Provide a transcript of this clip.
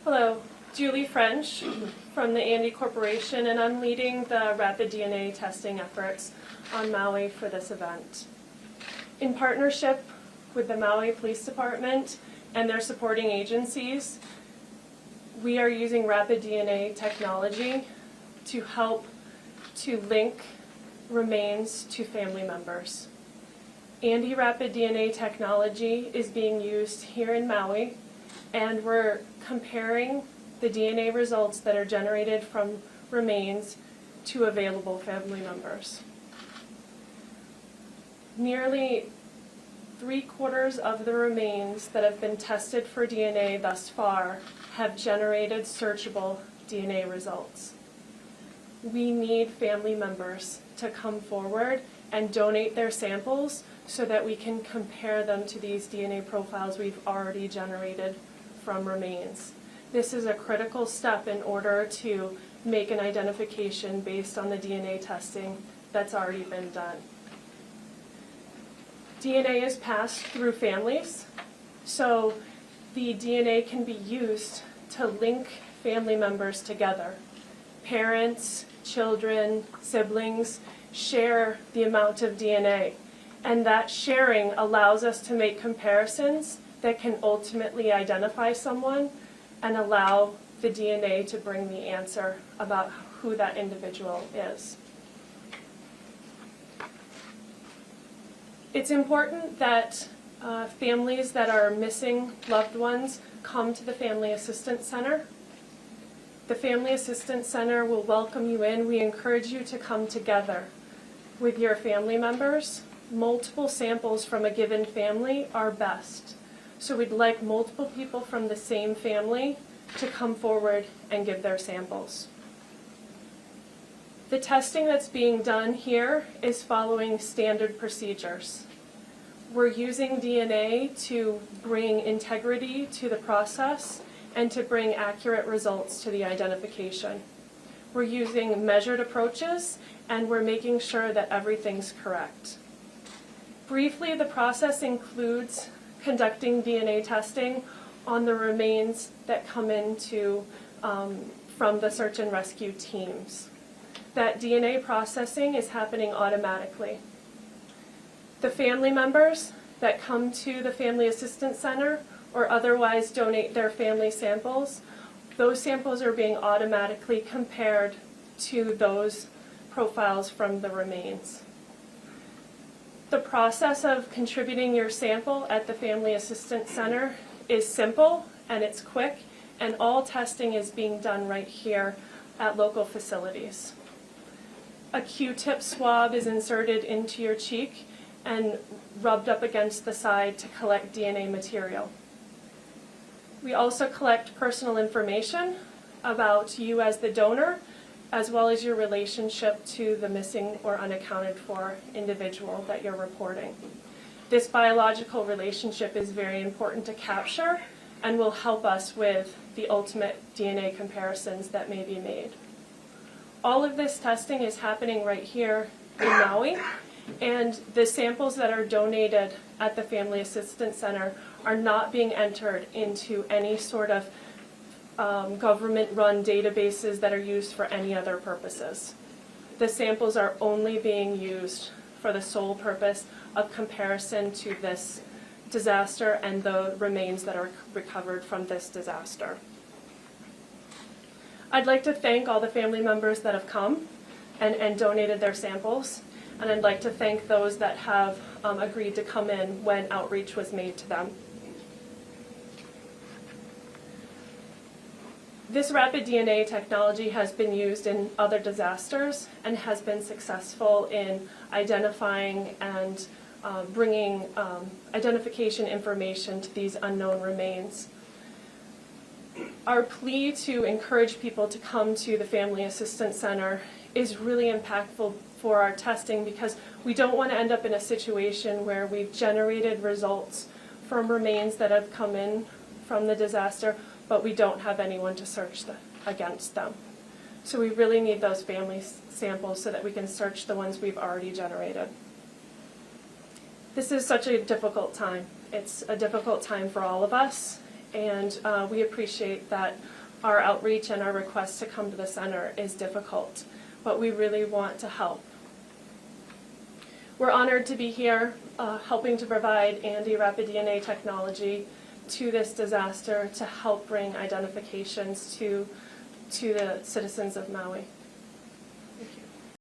Hello, Julie French from the Andy Corporation, and I'm leading the rapid DNA testing efforts on Maui for this event. In partnership with the Maui Police Department and their supporting agencies, we are using rapid DNA technology to help to link remains to family members. Andy Rapid DNA technology is being used here in Maui, and we're comparing the DNA results that are generated from remains to available family members. Nearly 3/4 of the remains that have been tested for DNA thus far have generated searchable DNA results. We need family members to come forward and donate their samples so that we can compare them to these DNA profiles we've already generated from remains. This is a critical step in order to make an identification based on the DNA testing that's already been done. DNA is passed through families, so the DNA can be used to link family members together. Parents, children, siblings share the amount of DNA, and that sharing allows us to make comparisons that can ultimately identify someone and allow the DNA to bring the answer about who that individual is. It's important that families that are missing loved ones come to the Family Assistance Center. The Family Assistance Center will welcome you in. We encourage you to come together with your family members. Multiple samples from a given family are best. So we'd like multiple people from the same family to come forward and give their samples. The testing that's being done here is following standard procedures. We're using DNA to bring integrity to the process and to bring accurate results to the identification. We're using measured approaches, and we're making sure that everything's correct. Briefly, the process includes conducting DNA testing on the remains that come into from the search and rescue teams. That DNA processing is happening automatically. The family members that come to the Family Assistance Center or otherwise donate their family samples, those samples are being automatically compared to those profiles from the remains. The process of contributing your sample at the Family Assistance Center is simple and it's quick, and all testing is being done right here at local facilities. A Q-tip swab is inserted into your cheek and rubbed up against the side to collect DNA material. We also collect personal information about you as the donor, as well as your relationship to the missing or unaccounted for individual that you're reporting. This biological relationship is very important to capture and will help us with the ultimate DNA comparisons that may be made. All of this testing is happening right here in Maui, and the samples that are donated at the Family Assistance Center are not being entered into any sort of government-run databases that are used for any other purposes. The samples are only being used for the sole purpose of comparison to this disaster and the remains that are recovered from this disaster. I'd like to thank all the family members that have come and donated their samples, and I'd like to thank those that have agreed to come in when outreach was made to them. This rapid DNA technology has been used in other disasters and has been successful in identifying and bringing identification information to these unknown remains. Our plea to encourage people to come to the Family Assistance Center is really impactful for our testing, because we don't want to end up in a situation where we've generated results from remains that have come in from the disaster, but we don't have anyone to search against them. So we really need those family samples so that we can search the ones we've already generated. This is such a difficult time. It's a difficult time for all of us, and we appreciate that our outreach and our request to come to the center is difficult, but we really want to help. We're honored to be here helping to provide Andy rapid DNA technology to this disaster to help bring identifications to the citizens of Maui.